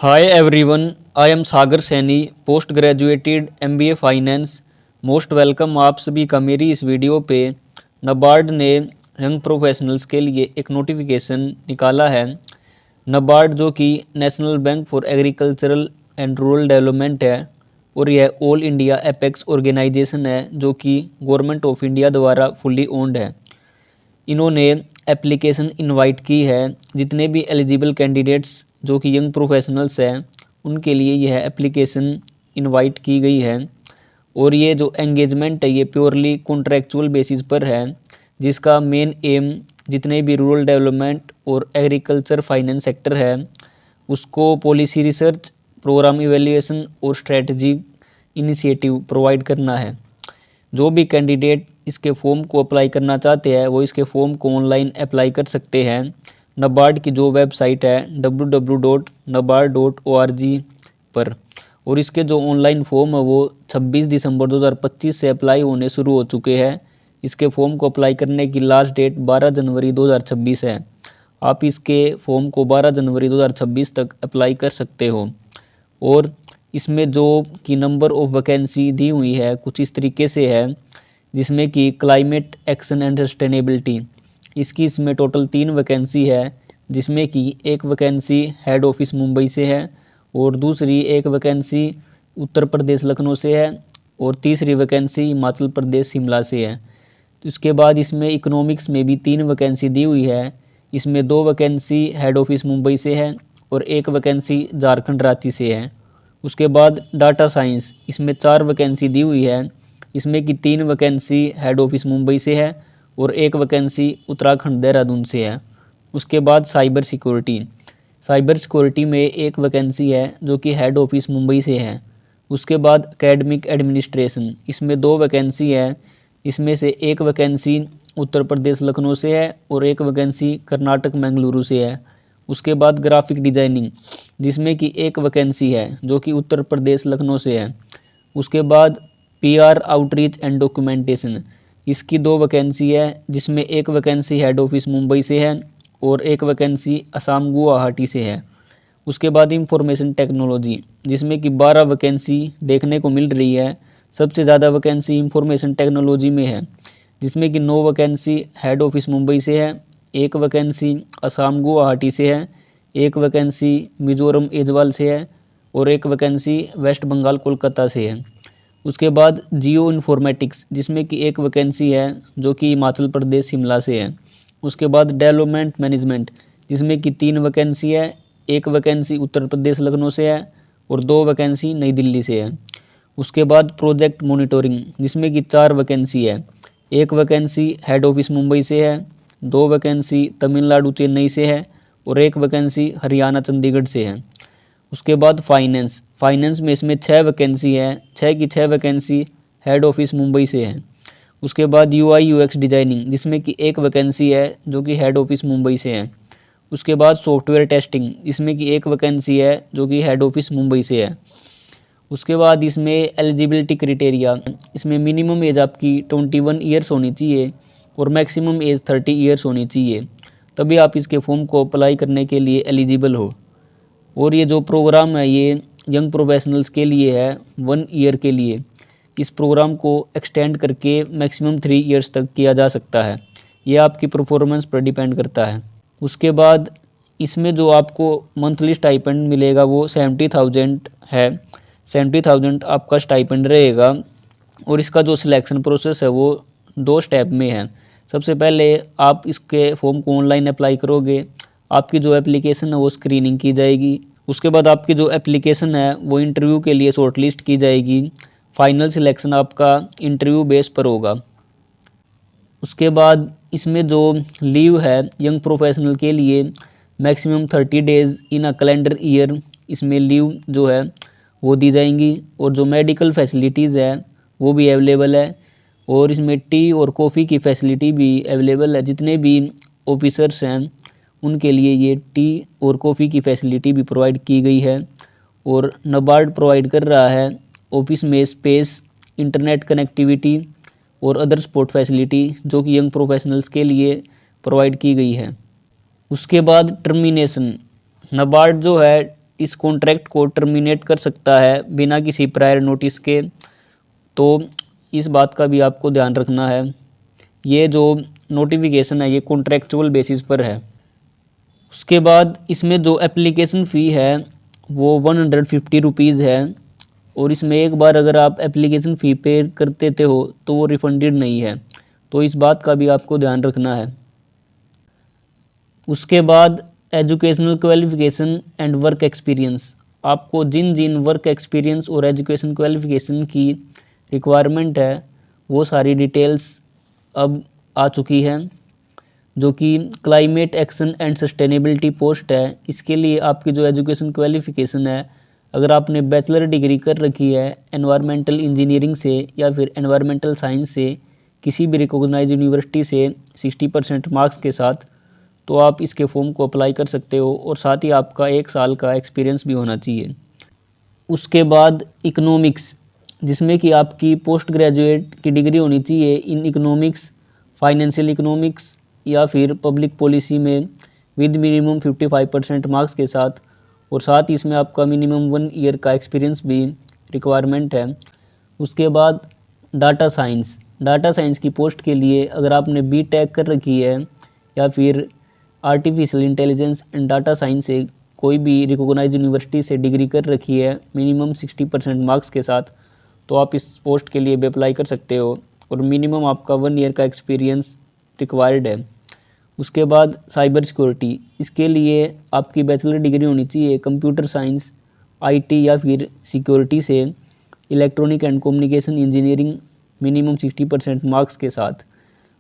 Hi everyone, I am Sagar Saini, post graduated MBA finance. Most welcome आप सभी का मेरी इस वीडियो पे। नबार्ड ने यंग प्रोफेशनल्स के लिए एक नोटिफिकेशन निकाला है। नबार्ड जो कि national bank for agricultural and rural development है और यह ऑल इंडिया एपेक्स ऑर्गेनाइजेशन है जो कि गवर्नमेंट ऑफ इंडिया द्वारा फुल्ली ओन्ड है। इन्होंने एप्लीकेशन इनवाइट की है। जितने भी एलिजिबल कैंडिडेट्स जो कि यंग प्रोफेशनल्स हैं उनके लिए यह एप्लीकेशन इनवाइट की गई है। और ये जो एंगेजमेंट है ये प्योरली कॉन्ट्रैक्चुअल बेसिस पर है, जिसका मेन एम जितने भी रूरल डेवलपमेंट और एग्रीकल्चर फाइनेंस सेक्टर है उसको पॉलिसी रिसर्च, प्रोग्राम इवेल्युएशन और स्ट्रेटजी इनिशिएटिव प्रोवाइड करना है। जो भी कैंडिडेट इसके फॉर्म को अप्लाई करना चाहते हैं वो इसके फॉर्म को ऑनलाइन अप्लाई कर सकते हैं। नबार्ड की जो वेबसाइट है www.nabard.org पर। और इसके जो ऑनलाइन फॉर्म है वो 26 दिसंबर 2025 से अप्लाई होने शुरू हो चुके हैं। इसके फॉर्म को अप्लाई करने की लास्ट डेट 12 जनवरी 2026 है। आप इसके फॉर्म को 12 जनवरी 2026 तक अप्लाई कर सकते हो। और इसमें जो कि नंबर ऑफ वैकेंसी दी हुई है कुछ इस तरीके से है, जिसमें कि क्लाइमेट एक्शन एंड सस्टेनेबिलिटी इसकी इसमें टोटल 3 वैकेंसी है, जिसमें कि एक वैकेंसी हेड ऑफिस मुंबई से है और दूसरी एक वैकेंसी उत्तर प्रदेश लखनऊ से है और तीसरी वैकेंसी हिमाचल प्रदेश शिमला से है। तो इसके बाद इसमें इकोनॉमिक्स में भी 3 वैकेंसी दी हुई है। इसमें 2 वैकेंसी हेड ऑफिस मुंबई से है और एक वैकेंसी झारखंड रांची से है। उसके बाद डाटा साइंस इसमें 4 वैकेंसी दी हुई है। इसमें कि 3 वैकेंसी हेड ऑफिस मुंबई से है और एक वैकेंसी उत्तराखंड देहरादून से है। उसके बाद साइबर सिक्योरिटी में एक वैकेंसी है जो कि हेड ऑफिस मुंबई से है। उसके बाद एकेडमिक एडमिनिस्ट्रेशन इसमें 2 वैकेंसी है। इसमें से एक वैकेंसी उत्तर प्रदेश लखनऊ से है और एक वैकेंसी कर्नाटक मंगलुरु से है। उसके बाद ग्राफिक डिजाइनिंग जिसमें कि एक वैकेंसी है जो कि उत्तर प्रदेश लखनऊ से है। उसके बाद PR आउटरीच एंड डॉक्यूमेंटेशन इसकी 2 वैकेंसी है, जिसमें एक वैकेंसी हेड ऑफिस मुंबई से है और एक वैकेंसी असम गुवाहाटी से है। उसके बाद इंफॉर्मेशन टेक्नोलॉजी जिसमें कि 12 वैकेंसी देखने को मिल रही है। सबसे ज़्यादा वैकेंसी इंफॉर्मेशन टेक्नोलॉजी में है, जिसमें कि 9 वैकेंसी हेड ऑफिस मुंबई से है, एक वैकेंसी असम गुवाहाटी से है, एक वैकेंसी मिजोरम एजवाल से है और एक वैकेंसी वेस्ट बंगाल कोलकाता से है। उसके बाद जियो इन्फॉर्मेटिक्स जिसमें कि एक वैकेंसी है जो कि हिमाचल प्रदेश शिमला से है। उसके बाद डेवलपमेंट मैनेजमेंट जिसमें कि 3 वैकेंसी है, एक वैकेंसी उत्तर प्रदेश लखनऊ से है और 2 वैकेंसी नई दिल्ली से है। उसके बाद प्रोजेक्ट मॉनिटरिंग जिसमें कि 4 वैकेंसी है, एक वैकेंसी हेड ऑफिस मुंबई से है, 2 वैकेंसी तमिलनाडु चेन्नई से है और एक वैकेंसी हरियाणा चंडीगढ़ से है। उसके बाद फाइनेंस में इसमें 6 वैकेंसी है, 6 की 6 वैकेंसी हेड ऑफिस मुंबई से है। उसके बाद UI UX डिज़ाइनिंग जिसमें कि एक वैकेंसी है जो कि हेड ऑफिस मुंबई से है। उसके बाद सॉफ्टवेयर टेस्टिंग इसमें कि एक वैकेंसी है जो कि हेड ऑफिस मुंबई से है। उसके बाद इसमें एलिजिबिलिटी क्राइटेरिया इसमें मिनिमम एज आपकी 21 ईयर्स होनी चाहिए और मैक्सिमम एज 30 ईयर्स होनी चाहिए, तभी आप इसके फॉर्म को अप्लाई करने के लिए एलिजिबल हो। और ये जो प्रोग्राम है ये यंग प्रोफेशनल्स के लिए है 1 ईयर के लिए। इस प्रोग्राम को एक्सटेंड करके मैक्सिमम 3 ईयर्स तक किया जा सकता है। ये आपकी परफॉर्मेंस पर डिपेंड करता है। उसके बाद इसमें जो आपको मंथली स्टाइपेंड मिलेगा वो 70,000 है। 70,000 आपका स्टाइपेंड रहेगा। और इसका जो सिलेक्शन प्रोसेस है वो 2 स्टेप में है। सबसे पहले आप इसके फॉर्म को ऑनलाइन अप्लाई करोगे, आपकी जो एप्लीकेशन है वो स्क्रीनिंग की जाएगी। उसके बाद आपकी जो एप्लीकेशन है वो इंटरव्यू के लिए शॉर्टलिस्ट की जाएगी। फाइनल सिलेक्शन आपका इंटरव्यू बेस पर होगा। उसके बाद इसमें जो लीव है यंग प्रोफेशनल के लिए maximum 30 days in a calendar year इसमें लीव जो है वो दी जाएंगी। और जो मेडिकल फैसिलिटीज़ है वो भी अवेलेबल है और इसमें टी और कॉफ़ी की फैसिलिटी भी अवेलेबल है। जितने भी ऑफिसर्स हैं उनके लिए ये टी और कॉफ़ी की फैसिलिटी भी प्रोवाइड की गई है। और नबार्ड प्रोवाइड कर रहा है ऑफिस में स्पेस, इंटरनेट कनेक्टिविटी और अदर सपोर्ट फैसिलिटी जो कि यंग प्रोफेशनल्स के लिए प्रोवाइड की गई है। उसके बाद टर्मिनेशन, नबार्ड जो है इस कॉन्ट्रैक्ट को टर्मिनेट कर सकता है बिना किसी प्रायर नोटिस के। तो इस बात का भी आपको ध्यान रखना है। ये जो नोटिफिकेशन है ये कॉन्ट्रैक्चुअल बेसिस पर है। उसके बाद इसमें जो एप्लीकेशन फ़ी है वो 150 रुपीज़ है, और इसमें एक बार अगर आप एप्लीकेशन फ़ी पे कर देते हो तो वो रिफंडेड नहीं है। तो इस बात का भी आपको ध्यान रखना है। उसके बाद educational qualification and work experience, आपको जिन जिन वर्क एक्सपीरियंस और एजुकेशन क्वालिफ़िकेशन की रिक्वायरमेंट है वो सारी डिटेल्स अब आ चुकी है। जो कि climate action and sustainability post है, इसके लिए आपकी जो एजुकेशन क्वालिफ़िकेशन है, अगर आपने बैचलर डिग्री कर रखी है एनवायरमेंटल इंजीनियरिंग से या फिर एनवायरमेंटल साइंस से किसी भी रिकॉग्नाइज्ड यूनिवर्सिटी से 60% मार्क्स के साथ, तो आप इसके फॉर्म को अप्लाई कर सकते हो, और साथ ही आपका 1 साल का एक्सपीरियंस भी होना चाहिए। उसके बाद इकोनॉमिक्स, जिसमें कि आपकी पोस्ट ग्रेजुएट की डिग्री होनी चाहिए इन इकोनॉमिक्स, फाइनेंशियल इकोनॉमिक्स या फिर पब्लिक पॉलिसी में विद मिनिमम 55% मार्क्स के साथ, और साथ ही इसमें आपका मिनिमम 1 ईयर का एक्सपीरियंस भी रिक्वायरमेंट है। उसके बाद डाटा साइंस की पोस्ट के लिए अगर आपने बीटेक कर रखी है या फिर artificial intelligence and data science से कोई भी रिकॉग्नाइज्ड यूनिवर्सिटी से डिग्री कर रखी है मिनिमम 60% मार्क्स के साथ, तो आप इस पोस्ट के लिए भी अप्लाई कर सकते हो, और मिनिमम आपका 1 ईयर का एक्सपीरियंस रिक्वायर्ड है। उसके बाद साइबर सिक्योरिटी, इसके लिए आपकी बैचलर डिग्री होनी चाहिए कंप्यूटर साइंस, आईटी या फिर सिक्योरिटी से, electronic and communication engineering minimum 60% marks के साथ,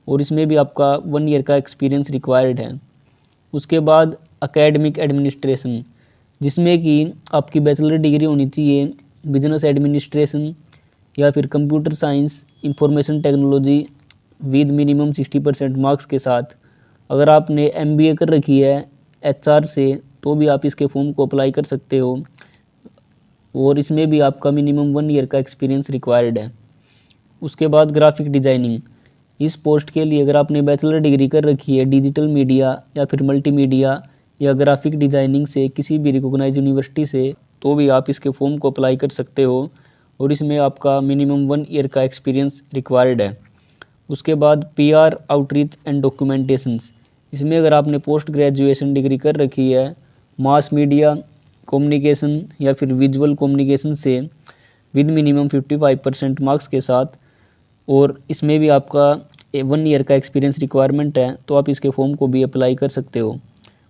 और इसमें भी आपका 1 ईयर का एक्सपीरियंस रिक्वायर्ड है। उसके बाद एकेडमिक एडमिनिस्ट्रेशन, जिसमें कि आपकी बैचलर डिग्री होनी चाहिए बिजनेस एडमिनिस्ट्रेशन या फिर computer science, information technology with minimum 60% marks के साथ। अगर आपने एमबीए कर रखी है एचआर से तो भी आप इसके फॉर्म को अप्लाई कर सकते हो, और इसमें भी आपका मिनिमम 1 ईयर का एक्सपीरियंस रिक्वायर्ड है। उसके बाद ग्राफिक डिज़ाइनिंग, इस पोस्ट के लिए अगर आपने बैचलर डिग्री कर रखी है डिजिटल मीडिया या फिर मल्टीमीडिया या ग्राफिक डिज़ाइनिंग से किसी भी रिकॉग्नाइज्ड यूनिवर्सिटी से, तो भी आप इसके फॉर्म को अप्लाई कर सकते हो, और इसमें आपका मिनिमम 1 ईयर का एक्सपीरियंस रिक्वायर्ड है। उसके बाद पीआर आउटरीच एंड डॉक्यूमेंटेशंस, इसमें अगर आपने पोस्ट ग्रेजुएशन डिग्री कर रखी है मास मीडिया कम्युनिकेशन या फिर विजुअल कम्युनिकेशन से विद मिनिमम 55% मार्क्स के साथ, और इसमें भी आपका 1 ईयर का एक्सपीरियंस रिक्वायरमेंट है, तो आप इसके फॉर्म को भी अप्लाई कर सकते हो।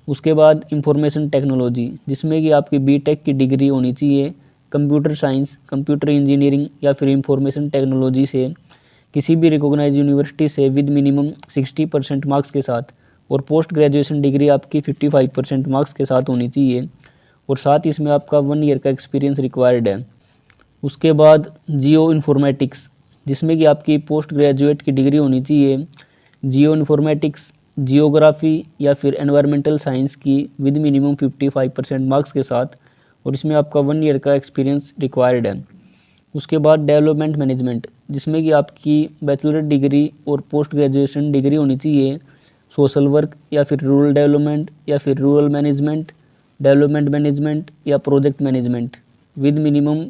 उसके बाद इंफॉर्मेशन टेक्नोलॉजी, जिसमें कि आपकी बीटेक की डिग्री होनी चाहिए कंप्यूटर साइंस, कंप्यूटर इंजीनियरिंग या फिर इंफॉर्मेशन टेक्नोलॉजी से किसी भी रिकॉग्नाइज्ड यूनिवर्सिटी से विद मिनिमम 60% मार्क्स के साथ, और पोस्ट ग्रेजुएशन डिग्री आपकी 55% मार्क्स के साथ होनी चाहिए, और साथ ही इसमें आपका 1 ईयर का एक्सपीरियंस रिक्वायर्ड है। उसके बाद जियो इन्फॉर्मेटिक्स, जिसमें कि आपकी पोस्ट ग्रेजुएट की डिग्री होनी चाहिए जियो इन्फॉर्मेटिक्स, जियोग्राफी या फिर एनवायरमेंटल साइंस की विद मिनिमम 55% मार्क्स के साथ, और इसमें आपका 1 ईयर का एक्सपीरियंस रिक्वायर्ड है। उसके बाद डेवलपमेंट मैनेजमेंट, जिसमें कि आपकी बैचलर डिग्री और पोस्ट ग्रेजुएशन डिग्री होनी चाहिए सोशल वर्क या फिर रूरल डेवलपमेंट या फिर रूरल मैनेजमेंट, डेवलपमेंट मैनेजमेंट या project management with minimum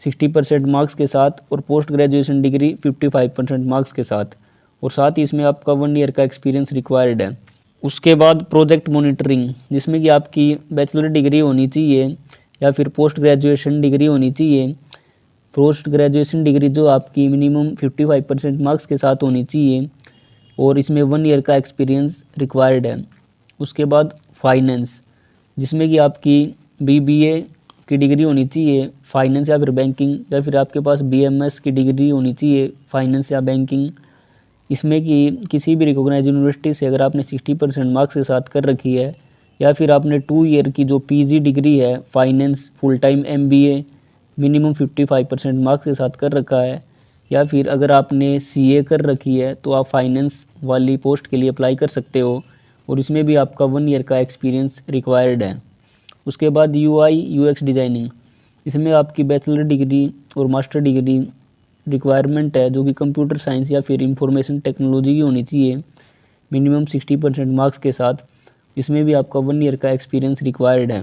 60% marks के साथ, और पोस्ट ग्रेजुएशन डिग्री 55% मार्क्स के साथ, और साथ ही इसमें आपका 1 ईयर का एक्सपीरियंस रिक्वायर्ड है। उसके बाद प्रोजेक्ट मॉनिटरिंग, जिसमें कि आपकी बैचलर डिग्री होनी चाहिए या फिर पोस्ट ग्रेजुएशन डिग्री होनी चाहिए। पोस्ट ग्रेजुएशन डिग्री जो आपकी मिनिमम 55% मार्क्स के साथ होनी चाहिए, और इसमें 1 ईयर का एक्सपीरियंस रिक्वायर्ड है। उसके बाद फाइनेंस, जिसमें कि आपकी बीबीए की डिग्री होनी चाहिए फाइनेंस या फिर बैंकिंग, या फिर आपके पास बीएमएस की डिग्री होनी चाहिए फाइनेंस या बैंकिंग। इसमें कि किसी भी रिकॉग्नाइज्ड यूनिवर्सिटी से अगर आपने 60% मार्क्स के साथ कर रखी है, या फिर आपने 2 ईयर की जो पीजी डिग्री है finance full time MBA minimum 55% marks के साथ कर रखा है, या फिर अगर आपने सीए कर रखी है तो आप फाइनेंस वाली पोस्ट के लिए अप्लाई कर सकते हो, और इसमें भी आपका 1 ईयर का एक्सपीरियंस रिक्वायर्ड है। उसके बाद यूआई यूएक्स डिज़ाइनिंग, इसमें आपकी बैचलर डिग्री और मास्टर डिग्री रिक्वायरमेंट है, जो कि कंप्यूटर साइंस या फिर इंफॉर्मेशन टेक्नोलॉजी की होनी चाहिए मिनिमम 60% मार्क्स के साथ। इसमें भी आपका 1 ईयर का एक्सपीरियंस रिक्वायर्ड है।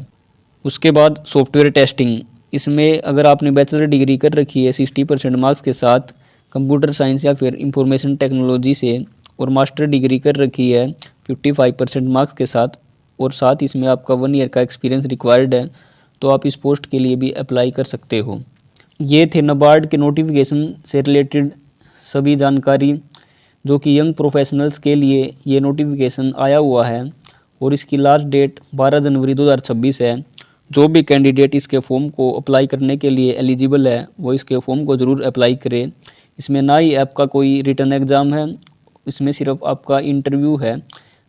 उसके बाद सॉफ्टवेयर टेस्टिंग, इसमें अगर आपने बैचलर डिग्री कर रखी है 60% मार्क्स के साथ कंप्यूटर साइंस या फिर इंफॉर्मेशन टेक्नोलॉजी से, और मास्टर डिग्री कर रखी है 55% मार्क्स के साथ, और साथ इसमें आपका 1 ईयर का एक्सपीरियंस रिक्वायर्ड है, तो आप इस पोस्ट के लिए भी अप्लाई कर सकते हो। ये थे नाबार्ड के नोटिफिकेशन से रिलेटेड सभी जानकारी, जो कि यंग प्रोफेशनल्स के लिए ये नोटिफिकेशन आया हुआ है, और इसकी लास्ट डेट 12 जनवरी 2026 है। जो भी कैंडिडेट इसके फॉर्म को अप्लाई करने के लिए एलिजिबल है वो इसके फॉर्म को ज़रूर अप्लाई करे। इसमें ना ही आपका कोई रिटर्न एग्ज़ाम है, इसमें सिर्फ आपका इंटरव्यू है।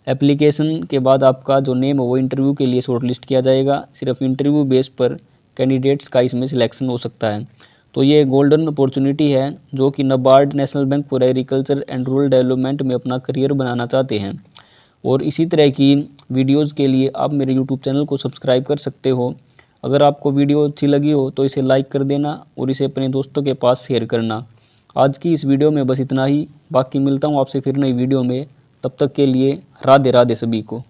एप्लीकेशन के बाद आपका जो नेम है वो इंटरव्यू के लिए शॉर्टलिस्ट किया जाएगा। सिर्फ इंटरव्यू बेस पर कैंडिडेट्स का इसमें सिलेक्शन हो सकता है। तो ये गोल्डन अपॉर्चुनिटी है जो कि NABARD national bank for agriculture and rural development में अपना करियर बनाना चाहते हैं। और इसी तरह की वीडियोस के लिए आप मेरे यूट्यूब चैनल को सब्सक्राइब कर सकते हो। अगर आपको वीडियो अच्छी लगी हो तो इसे लाइक कर देना और इसे अपने दोस्तों के पास शेयर करना। आज की इस वीडियो में बस इतना ही, बाकी मिलता हूँ आपसे फिर नई वीडियो में। तब तक के लिए राधे राधे सभी को।